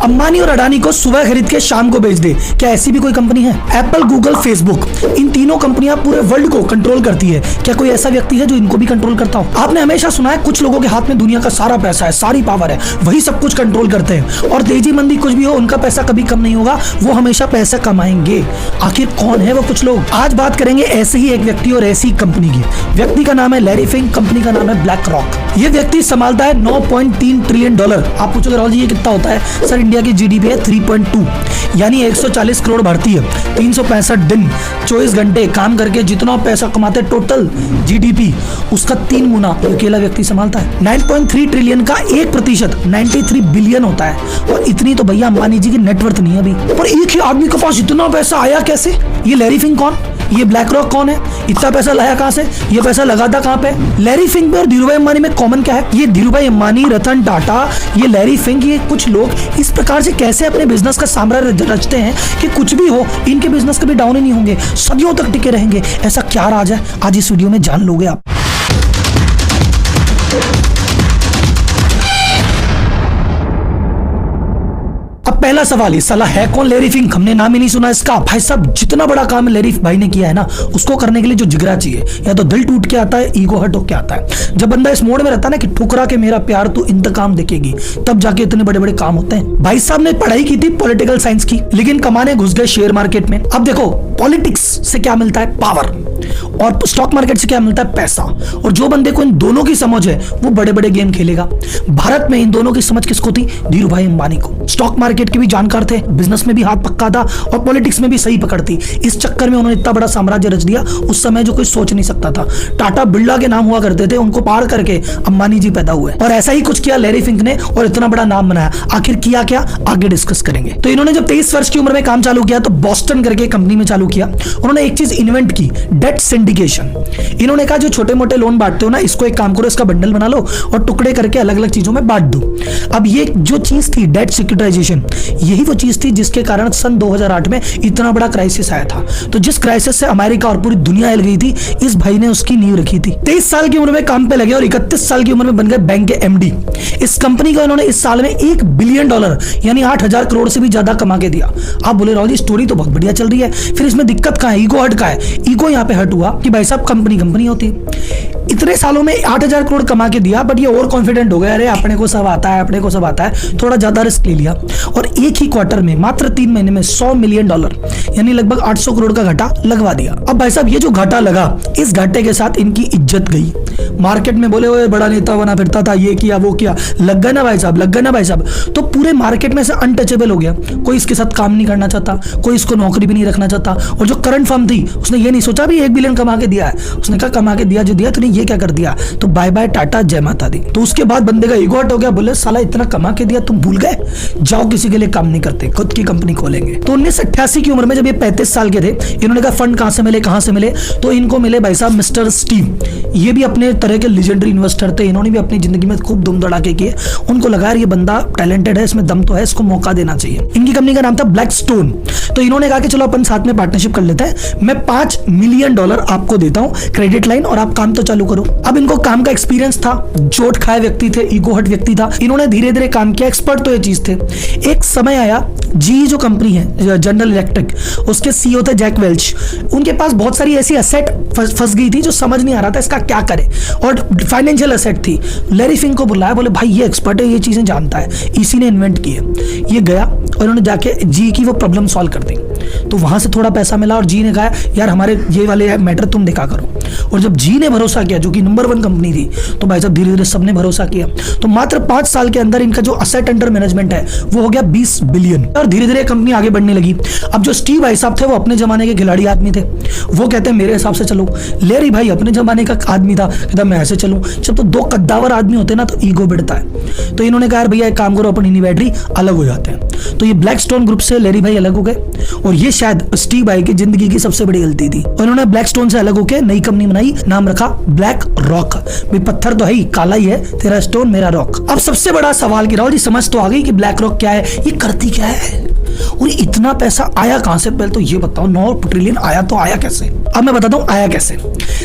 अंबानी और अडानी को सुबह खरीद के शाम को बेच दे, क्या ऐसी भी कोई कंपनी है? एप्पल, गूगल, फेसबुक, इन तीनों कंपनियां पूरे वर्ल्ड को कंट्रोल करती है। क्या कोई ऐसा व्यक्ति है जो इनको भी कंट्रोल करता हो? आपने हमेशा सुना है कुछ लोगों के हाथ में दुनिया का सारा पैसा है, सारी पावर है, वही सब कुछ कंट्रोल करते हैं और तेजी मंदी कुछ भी हो उनका पैसा कभी कम नहीं होगा, वो हमेशा पैसा कमाएंगे। आखिर कौन है वो कुछ लोग? आज बात करेंगे ऐसे ही एक व्यक्ति और ऐसी कंपनी की। व्यक्ति का नाम है लैरी फिंक, कंपनी का नाम है ब्लैक रॉक। ये व्यक्ति संभालता है $9.3 ट्रिलियन। आप पूछोगे राहुल जी ये कितना होता है? सर इंडिया की जीडीपी है 3.2 यानी 140 करोड़ भारतीय 365 दिन 24 घंटे काम करके जितना पैसा कमाते टोटल जीडीपी उसका 3 गुना अकेला व्यक्ति संभालता है। 9.3 ट्रिलियन का 1% 93 बिलियन होता है और इतनी तो भैया अंबानी जी की नेटवर्थ नहीं है अभी। और एक ही आदमी के पास इतना पैसा आया कैसे? ये लैरी फिंक कौन? ये ब्लैक रॉक कौन है? इतना पैसा लाया कहां से? ये पैसा लगाता कहां पे? लैरी फिंक में और धीरूभाई अंबानी में कॉमन क्या है? ये धीरूभाई अंबानी, रतन टाटा, ये लैरी फिंक, ये कुछ लोग इस प्रकार से कैसे अपने बिजनेस का साम्राज्य रचते हैं कि कुछ भी हो इनके बिजनेस कभी डाउन ही नहीं होंगे, सदियों तक टिके रहेंगे। ऐसा क्या राज है? आज इस वीडियो में जान लोगे आप। अब पहला सवाल, ये साला है कौन लैरी फिंक? हमने नाम ही नहीं सुना इसका। भाई साहब जितना बड़ा काम लैरी भाई ने किया है ना, उसको करने के लिए जो जिगरा चाहिए, या तो दिल टूट के आता है, ईगो हट होके आता है। जब बंदा इस मोड में रहता है ना कि ठुकरा के मेरा प्यार तू इंतकाम देखेगी, तब जाके इतने बड़े बड़े काम होते हैं। भाई साहब ने पढ़ाई की थी पॉलिटिकल साइंस की, लेकिन कमाने घुस गए शेयर मार्केट में। अब देखो पॉलिटिक्स से क्या मिलता है? पावर। और स्टॉक मार्केट से क्या मिलता है? पैसा। और जो बंदे को इन दोनों की समझ है वो बड़े बड़े गेम खेलेगा। भारत में इन दोनों की समझ किसको थी? धीरूभाई अंबानी को। स्टॉक मार्केट के भी जानकार थे, बिजनेस में भी हाथ पक्का था और पॉलिटिक्स में भी सही पकड़ थी। इस चक्कर में उन्होंने इतना बड़ा साम्राज्य रच दिया उस समय जो कोई सोच नहीं सकता था। टाटा बिरला के नाम हुआ करते थे, उनको पार करके अंबानी जी पैदा हुए और ऐसा ही कुछ किया लैरी फिंक ने और इतना बड़ा नाम बनाया। आखिर किया क्या, आगे डिस्कस करेंगे। तो इन्होंने जब 23 वर्ष की उम्र में काम चालू किया तो बॉस्टन करके कंपनी में चालू किया। उन्होंने एक चीज इन्वेंट की, डेट सिंडिकेशन। इन्होंने कहा जो छोटे मोटे लोन बांटते हो ना, इसको एक काम करो, इसका बंडल बना लो और टुकड़े करके अलग अलग चीजों में बांट दो। अब ये जो चीज थी डेट सिक्योरिटाइजेशन, यही वो चीज थी जिसके कारण सन 2008 में इतना बड़ा क्राइसिस आया था। तो जिस क्राइसिस से अमेरिका और पूरी दुनिया हिल गई थी, इस भाई ने उसकी नींव रखी थी। 23 साल की उम्र में काम पे लगे और 31 साल की उम्र में बन गए बैंक के एमडी। इस कंपनी को इन्होंने इस साल में $1 बिलियन यानी 8,000 करोड़ से भी ज्यादा कमा के दिया। आप बोले राहुल जी स्टोरी तो बहुत बढ़िया चल रही है, फिर इसमें दिक्कत कहां है? ईगो हट का है। ईगो यहाँ पे हट हुआ कि भाई साहब कंपनी होती है। इतने सालों में 8,000 करोड़ कमा के दिया, बट ये ओवर कॉन्फिडेंट हो गया, अरे अपने को सब आता है, अपने को सब आता है, थोड़ा ज्यादा रिस्क ले लिया और एक ही क्वार्टर में मात्र 3 महीने में $100 मिलियन यानी लगभग 800 करोड़ का घाटा लगवा दिया। अब भाई साहब ये जो घाटा लगा, इस घाटे के साथ इनकी इज्जत गई। मार्केट में बोले वो बड़ा नेता बना फिरता था, ये किया वो किया, लग गए ना भाई साहब, लग गए ना भाई साहब। तो पूरे मार्केट में से अनटचेबल हो गया, कोई इसके साथ काम नहीं करना चाहता, कोई इसको नौकरी भी नहीं रखना चाहता। और जो करंट फर्म थी उसने ये नहीं सोचा भी $1 बिलियन कमा के दिया है, उसने कहा कमा के दिया जो दिया तूने ये क्या कर दिया, तो बाय बाय टाटा जय माता दी। तो उसके बाद बंदे का ईगो हट हो गया, बोले साला इतना कमा के दिया तुम भूल गए, जाओ किसी के लिए काम नहीं करते, खुद की कंपनी खोलेंगे। तो 1988 की उम्र में जब ये 35 साल के थे, इन्होंने कहा फंड कहां से मिले, तो इनको मिले भाई साहब मिस्टर स्टीव। ये भी अपने तरह के लेजेंडरी इन्वेस्टर थे, इन्होंने भी अपनी जिंदगी में खूब धूम धड़ाके किए। उनको लगा ये बंदा टैलेंटेड है, इसमें दम तो है, इसको मौका देना चाहिए। इनकी कंपनी का नाम था ब्लैक स्टोन। तो इन्होंने कहा कि चलो अपन साथ में पार्टनरशिप कर लेते हैं, मैं $5 मिलियन आपको देता हूं क्रेडिट लाइन और आप काम तो चालू करो। अब इनको काम का एक्सपीरियंस था, चोट खाए व्यक्ति थे, ईगो हट व्यक्ति था, इन्होंने धीरे धीरे काम किया, एक्सपर्ट तो ये चीज थे। एक समय आया, जी जो कंपनी है जनरल इलेक्ट्रिक, उसके सीईओ थे जैक वेल्च। उनके पास बहुत सारी ऐसी एसेट फंस गई थी जो समझ नहीं आ रहा था इसका क्या करे, और फाइनेंशियल एसेट थी। लैरी फिंक को बुलाया, बोले भाई ये एक्सपर्ट है, ये चीजें जानता है, इसी ने इन्वेंट की है। ये गया और उन्होंने जाके जी की वो प्रॉब्लम सॉल्व कर दी। तो वहां से थोड़ा पैसा मिला और जी ने कहा यार हमारे ये वाले मैटर तुम देखा करो। और जब जी ने भरोसा किया, जो कि नंबर 1 कंपनी थी, तो भाई साहब धीरे धीरे सबने भरोसा किया। तो मात्र 5 साल के अंदर इनका जो असेट अंडर मैनेजमेंट है वो हो गया 20 बिलियन और धीरे धीरे कंपनी आगे बढ़ने लगी। अब जो स्टीव भाई साहब थे वो अपने जमाने के खिलाड़ी आदमी थे, वो कहते हैं मेरे हिसाब से चलो। लैरी भाई अपने जमाने का आदमी था, कहता मैं ऐसे चलूं। जब तो 2 कद्दावर आदमी होते ना तो ईगो बढ़ता है। तो इन्होंने कहा भैया एक काम करो, अपन इन्हीं बैटरी अलग हो जाते हैं। तो ये ब्लैक स्टोन ग्रुप से लैरी भाई अलग हो गए और ये शायद स्टीव भाई की जिंदगी की सबसे बड़ी गलती थी। और उन्होंने ब्लैक स्टोन से अलग होकर नई कंपनी बनाई, नाम रखा ब्लैक रॉक। भाई पत्थर तो है ही, काला ही है, तेरा स्टोन मेरा रॉक। अब सबसे बड़ा सवाल कि राहुल जी समझ तो आ गई कि ब्लैक रॉक क्या है, ये करती क्या है और इतना पैसा आया कहां से? पहले तो ये बताओ, 9 ट्रिलियन आया तो आया कैसे? अब मैं बताता हूं आया कैसे।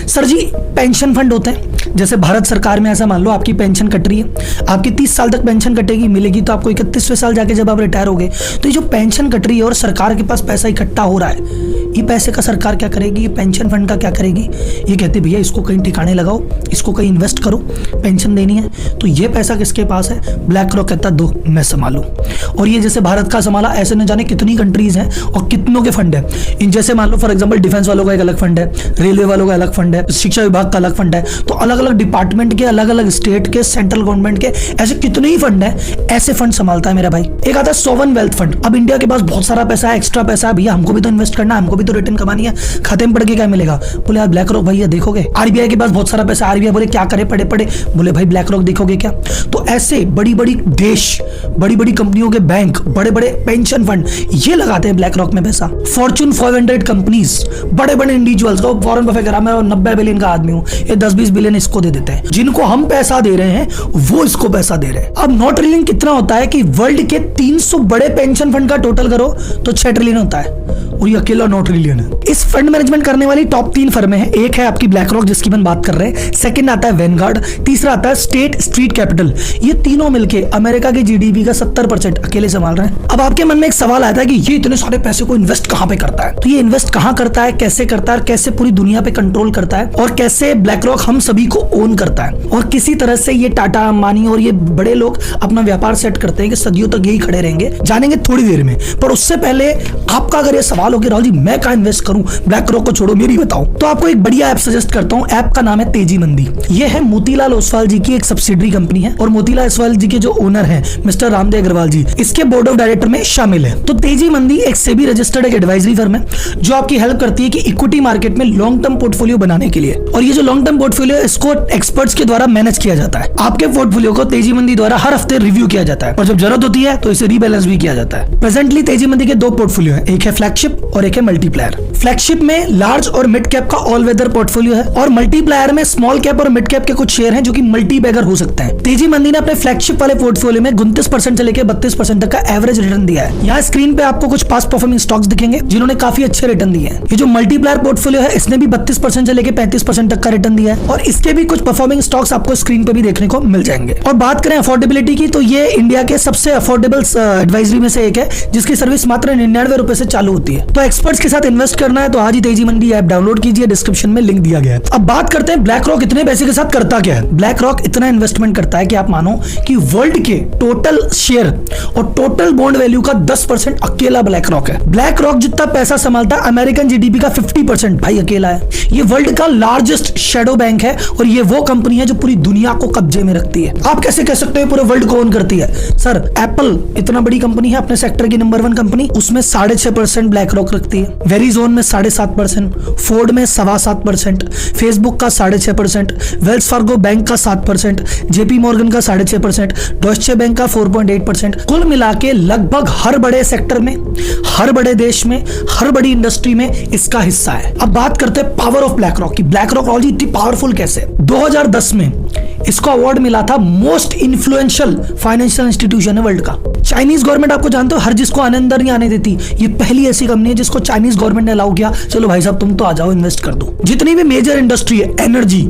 सर जी, पेंशन फंड होते हैं, जैसे भारत सरकार में ऐसा मान लो आपकी पेंशन कट रही है, आपकी 30 साल तक पेंशन कटेगी, मिलेगी तो आपको 31वें साल जाके जब आप रिटायर हो गए। तो ये जो पेंशन कट रही है और सरकार के पास पैसा इकट्ठा हो रहा है, ये पैसे का सरकार क्या करेगी, ये पेंशन फंड का क्या करेगी? ये कहते भैया इसको कहीं ठिकाने लगाओ, इसको कहीं इन्वेस्ट करो, पेंशन देनी है। तो ये पैसा किसके पास है? ब्लैक रॉक कहता दो मैं संभालूं। और ये जैसे भारत का संभाला, ऐसे न जाने कितनी कंट्रीज हैं और कितनों के फंड है। इन जैसे मान लो फॉर एग्जांपल डिफेंस वालों का एक अलग फंड है, रेलवे वालों का अलग फंड है, शिक्षा विभाग का अलग फंड है। तो अलग अलग डिपार्टमेंट के, अलग अलग स्टेट के, सेंट्रल गवर्नमेंट के ऐसे कितने ही फंड है, ऐसे फंड संभालता है मेरा भाई। एक आता है सॉवरेन वेल्थ फंड। अब इंडिया के पास बहुत सारा पैसा है, एक्स्ट्रा पैसा है, भैया हमको भी तो इन्वेस्ट करना है, हमको भी तो रिटर्न कमानी है, खाते में पड़ के क्या मिलेगा? बोले यार ब्लैक रॉक भैया देखोगे। आरबीआई के पास बहुत सारा पैसा, आरबीआई बोले क्या करे पड़े पड़े, बोले भाई ब्लैक रॉक देखोगे क्या? तो ऐसे बड़ी बड़ी देश, बड़ी बड़ी कंपनियों के बैंक, बड़े बड़े पेंशन फंड ये लगाते हैं ब्लैक रॉक में पैसा। फॉर्च्यून 500 कंपनीज, बड़े बड़े इंडिविजुअल्स, वॉरेन बफेट कह रहा मैं 90 बिलियन का आदमी हूं, ये 10-20 बिलियन इसको दे देते हैं। जिनको हम पैसा दे रहे हैं वो इसको पैसा दे रहे हैं। अब 9 ट्रिलियन कितना होता है कि वर्ल्ड के 300 बड़े पेंशन फंड का टोटल करो तो 6 ट्रिलियन होता है, और ये अकेला 9 ट्रिलियन है। इस फंड मैनेजमेंट करने वाली टॉप 3 फर्में हैं। एक है आपकी ब्लैक रॉक जिसकी हम बात कर रहे हैं, सेकंड आता है वैनगार्ड, तीसरा आता है स्टेट स्ट्रीट कैपिटल। ये तीनों मिलके अमेरिका के जीडीपी का 70% अकेले संभाल रहे हैं। अब आपके मन में एक सवाल आता है कि ये इतने सारे पैसे को इन्वेस्ट कहां पे करता है? तो ये इन्वेस्ट कहां करता है, कैसे करता है, कैसे पूरी दुनिया पे कंट्रोल करता है, और कैसे ब्लैक रॉक हम सभी को ओन करता है, और किसी तरह से ये टाटा, अंबानी और ये बड़े लोग अपना व्यापार सेट करते हैं कि सदियों तक यही खड़े रहेंगे, जानेंगे थोड़ी देर में। पर उससे पहले आपका अगर ये सवाल हो कि राहुल जी मैं कहां इन्वेस्ट करूं, ब्लैक रॉक को छोड़ो मेरी बताओ, तो आपको एक बढ़िया ऐप सजेस्ट करता हूं। ऐप का नाम है तेजी मंदी। ये है मोतीलाल ओसवाल जी की एक सब्सिडरी कंपनी है, और मोतीलाल ओसवाल जी के जो ओनर है मिस्टर रामदेव अग्रवाल जी इसके बोर्ड ऑफ डायरेक्टर में शामिल है। तो तेजी मंदी एक सेबी रजिस्टर्ड एक एडवाइजरी फर्म है जो आपकी हेल्प करती है कि इक्विटी मार्केट में लॉन्ग टर्म पोर्टफोलियो बनाने के लिए। और ये जो लॉन्ग टर्म पोर्टफोलियो है इसको एक्सपर्ट्स के द्वारा मैनेज किया जाता है। आपके पोर्टफोलियो को तेजी मंदी द्वारा हर हफ्ते रिव्यू किया जाता है, और जब जरूरत होती है तो इसे रीबैलेंस भी किया जाता है। प्रेजेंटली तेजी मंदी के 2 पोर्टफोलियो है, एक है फ्लैगशिप और एक है मल्टीप्लायर। फ्लैगशिप में लार्ज और मिड कैप का ऑल वेदर पोर्टफोलियो है, और मल्टीप्लायर में स्मॉल कैप और मिड कैप के कुछ शेयर हैं जो कि मल्टी बैगर हो सकते हैं। तेजी मंदी ने अपने फ्लैगशिप वाले पोर्टफोलियो में 29% से लेकर 32% तक का एवरेज रिटर्न दिया है। यहाँ स्क्रीन पे आपको कुछ पास्ट परफॉर्मिंग स्टॉक्स दिखेंगे जिन्होंने काफी अच्छे रिटर्न दिए हैं। ये जो मल्टीप्लायर पोर्टफोलियो है इसने भी 32% से लेकर 35% तक का रिटर्न दिया है, और इसके भी कुछ परफॉर्मिंग स्टॉक्स आपको स्क्रीन पे भी देखने को मिल जाएंगे। और बात करें अफोर्डेबिलिटी की, तो ये इंडिया के सबसे अफोर्डेबल एडवाइजरी में से एक है जिसकी सर्विस मात्र 99 रुपए से चालू होती है। तो एक्सपर्ट्स के साथ इन्वेस्ट करना है तो आज ही तेजी मंदी ऐप डाउनलोड कीजिए, डिस्क्रिप्शन में लिंक दिया गया है। अब बात करते हैं ब्लैक रॉक इतने पैसे के साथ करता क्या है। ब्लैक रॉक इतना इन्वेस्टमेंट करता है कि आप मानो कि वर्ल्ड के टोटल शेयर और टोटल बॉन्ड वैल्यू का 10% अकेला ब्लैक रॉक है। ब्लैक रॉक जितना पैसा संभालता है अमेरिकन जीडीपी का 50% भाई अकेला है। ये वर्ल्ड का लार्जेस्ट शैडो बैंक है, और ये वो कंपनी है जो पूरी दुनिया को कब्जे में रखती है। आप कैसे कह सकते हो पूरे वर्ल्ड को ओन करती है? सर एप्पल इतना बड़ी कंपनी है, अपने सेक्टर की नंबर 1 कंपनी, उसमें 6.5% ब्लैक रॉक रखती है। वेरिजोन में 7.5%, फोर्ड में 7.25%, फेसबुक का 6.5%, वेल्स फार्गो बैंक का 7%, जेपी मॉर्गन का 6.5%, डॉइचे बैंक का 4.8%। कुल मिला के लगभग हर बड़े सेक्टर में, हर बड़े देश में, हर बड़ी इंडस्ट्री में इसका हिस्सा है। अब बात करते हैं पावर ऑफ ब्लैक रॉक की। ब्लैक रॉक ऑलरेडी इतनी पावरफुल कैसे? 2010 में इसको अवार्ड मिला था मोस्ट इन्फ्लुएंशियल फाइनेंशियल इंस्टीट्यूशन है वर्ल्ड का। चाइनीज गवर्नमेंट आपको जानते हो हर जिसको आने अंदर नहीं आने देती, ये पहली ऐसी कंपनी है जिसको चाइनीज गवर्नमेंट ने अलाउ किया, चलो भाई साहब तुम तो आ जाओ इन्वेस्ट कर दो। जितनी भी मेजर इंडस्ट्री है, energy,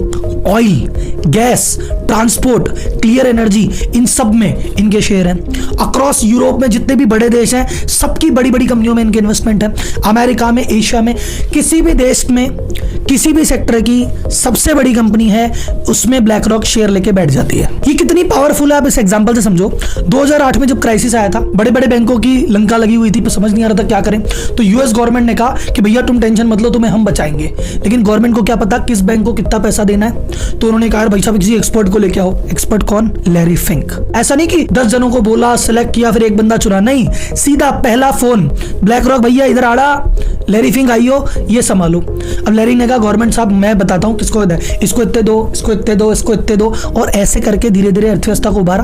oil, gas, transport, clear energy, इन सब में इनके शेयर हैं। अक्रॉस यूरोप में जितने भी बड़े देश हैं सबकी बड़ी बड़ी कंपनियों में इनके इन्वेस्टमेंट है। अमेरिका में, एशिया में, किसी भी देश में, किसी भी सेक्टर की सबसे बड़ी कंपनी है उसमें ब्लैक रॉक शेयर लेके बैठ जाती है। ये कितनी पावरफुल है आप इस एग्जांपल से समझो। 2008 में जब क्राइसिस आया था, बड़े बड़े बैंकों की लंका लगी हुई थी, समझ नहीं आ रहा था क्या करें, तो यूएस गवर्नमेंट ने कहा कि भैया तुम टेंशन मत लो, तुम्हें हम बचाएंगे। लेकिन गवर्नमेंट को क्या पता किस बैंक को कितना पैसा देना है, तो उन्होंने कहा भाई साहब किसी एक्सपर्ट को लेके आओ। एक्सपर्ट कौन? Larry Fink. ऐसा नहीं कि 10 जनों को बोला, सिलेक्ट किया, फिर एक बंदा चुना, नहीं, सीधा पहला फोन ब्लैक रॉक भैया इधर आड़ा, लैरी फिंक आइयो, ये संभालो। अब लैरी ने कहा गवर्नमेंट साहब मैं बताता हूँ किसको दे, इसको इतने दो, इसको इतने दो, इसको इतने दो, और ऐसे करके धीरे धीरे अर्थव्यवस्था को उभारा।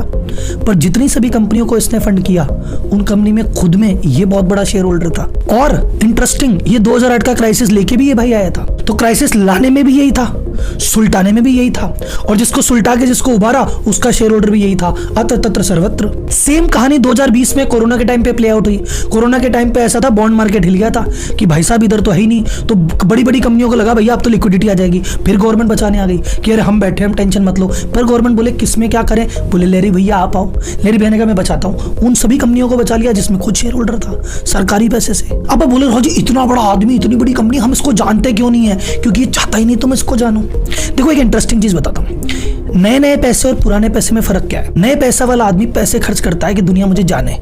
पर जितनी सभी कंपनियों को इसने फंड किया उन कंपनी में खुद में ये बहुत बड़ा शेयर होल्डर था। और इंटरेस्टिंग, ये 2008 का क्राइसिस लेके भी ये भाई आया था, तो क्राइसिस लाने में भी यही था सुलटाने में भी यही था, और जिसको सुलटा के जिसको उबारा उसका शेयर होल्डर भी यही था। अत्र तत्र सर्वत्र सेम कहानी 2020 में कोरोना के टाइम पे प्ले आउट हुई। कोरोना के टाइम पे ऐसा था, बॉन्ड मार्केट हिल गया था कि भाई साहब इधर तो है ही नहीं, तो बड़ी बड़ी कंपनियों को लगा भैया अब तो लिक्विडिटी आ जाएगी। फिर गवर्नमेंट बचाने आ गई कि अरे हम बैठे, हम टेंशन मत लो। पर गवर्नमेंट बोले किसमें क्या करें, बोले लेरी भैया आप आओ। लेरी भैया ने कहा मैं बचाता हूँ। उन सभी कंपनियों को बचा लिया जिसमें खुद शेयर होल्डर था, सरकारी पैसे से। अब बोले राहुल जी इतना बड़ा आदमी, इतनी बड़ी कंपनी, हम इसको जानते क्यों नहीं है? क्योंकि ये चाहता ही नहीं तो मैं इसको जानूं। देखो एक इंटरेस्टिंग चीज बताता हूँ, नए नए पैसे और पुराने पैसे में फर्क क्या है। नए पैसा वाला आदमी पैसे खर्च करता है कि दुनिया मुझे जाने,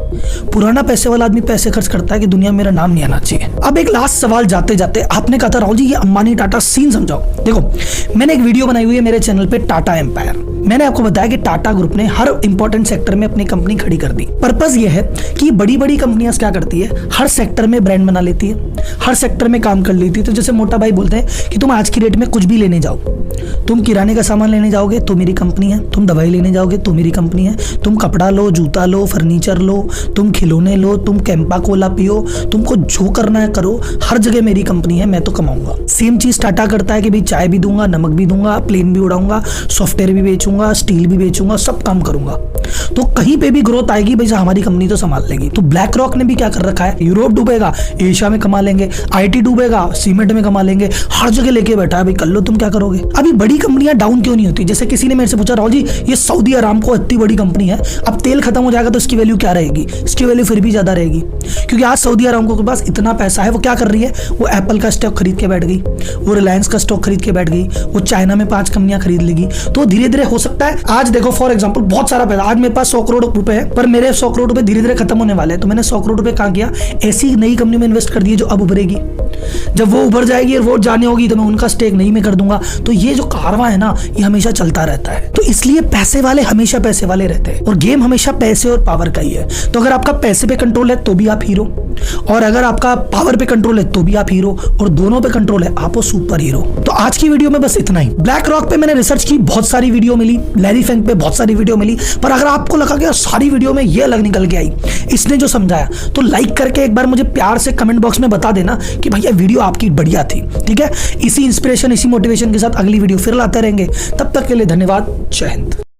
पुराना पैसे वाला आदमी पैसे खर्च करता है कि दुनिया में मेरा नाम नहीं आना चाहिए। अब एक लास्ट सवाल जाते जाते, आपने कहा था राहुल जी ये अंबानी टाटा सीन समझाओ। देखो मैंने एक वीडियो बनाई हुई है मेरे चैनल पे, टाटा एम्पायर। मैंने आपको बताया कि टाटा ग्रुप ने हर इंपॉर्टेंट सेक्टर में अपनी कंपनी खड़ी कर दी। पर्पस ये है कि बड़ी बड़ी कंपनियां क्या करती है, हर सेक्टर में ब्रांड बना लेती है, हर सेक्टर में काम कर लेती है। तो जैसे मोटा भाई बोलते हैं कि तुम आज की डेट में कुछ भी लेने जाओ, तुम किराने का सामान लेने जाओगे तो मेरी कंपनी है, तुम दवाई लेने जाओगे तो मेरी कंपनी है, तुम कपड़ा लो, जूता लो, फर्नीचर लो, तुम खिलौने लो, तुम कैंपा कोला पियो, तुमको जो करना है करो, हर जगह मेरी कंपनी है, मैं तो कमाऊंगा। सेम चीज टाटा करता है कि भाई चाय भी दूंगा, नमक भी दूंगा, प्लेन भी उड़ाऊंगा, सॉफ्टवेयर भी बेचूंगा, स्टील भी बेचूंगा, सब काम करूंगा। तो कहीं पे भी ग्रोथ आएगी भाई हमारी कंपनी तो संभाल लेगी। तो ब्लैक रॉक ने भी क्या कर रखा है, यूरोप डूबेगा एशिया में कमा लेंगे, आईटी डूबेगा सीमेंट में कमा लेंगे, हर जगह लेके बैठा है भाई, कर लो तुम क्या करोगे। अभी बड़ी कंपनियां डाउन क्यों नहीं होती? जैसे किसी ने मेरे से पूछा राहुल जी ये सऊदी अरामको इतनी बड़ी कंपनी है, अब तेल खत्म हो जाएगा तो इसकी वैल्यू क्या रहेगी? इसकी वैल्यू फिर भी ज्यादा रहेगी, क्योंकि आज सऊदी अरामको के पास इतना पैसा है। वो क्या कर रही है, वो एप्पल का स्टॉक खरीद के बैठ गई, वो रिलायंस का स्टॉक खरीद के बैठ गई, वो चाइना में 5 कंपनियां खरीद लेगी। तो धीरे धीरे हो सकता है, आज देखो फॉर एग्जाम्पल बहुत सारा पैसा, आज मेरे पास 100 करोड़ रुपए है, पर मेरे 100 करोड़ रुपए धीरे धीरे खत्म होने वाले हैं। तो मैंने 100 करोड़ रुपए कहाँ किया, ऐसी नई कंपनी में इन्वेस्ट कर दिए जो अब उभरेगी। जब वो उभर जाएगी और वोट जाने होगी तो मैं उनका स्टेक नहीं में कर दूंगा। तो ये जो कारवां है ना, ये हमेशा चलता रहता है। तो इसलिए पैसे वाले हमेशा पैसे वाले रहते हैं, और गेम हमेशा पैसे और पावर का ही है। तो अगर आपका पैसे पे कंट्रोल है तो भी आप हीरो, और अगर आपका पावर पे कंट्रोल है तो भी आप हीरो, और दोनों पे कंट्रोल है आप हो सुपर हीरो। तो आज की वीडियो में बस इतना ही। ब्लैक रॉक पे मैंने रिसर्च की, बहुत सारी वीडियो मिली, लैरी फेंक पे बहुत सारी वीडियो मिली, पर अगर आपको लगा कि सारी वीडियो में ये अलग निकल के आई, इसने जो समझाया, तो लाइक करके एक बार मुझे प्यार से कमेंट बॉक्स में बता देना कि भैया वीडियो आपकी बढ़िया थी। ठीक है, इसी इंस्पिरेशन इसी मोटिवेशन के साथ अगली वीडियो फिर लाते रहेंगे। तब तक के लिए धन्यवाद, जय हिंद।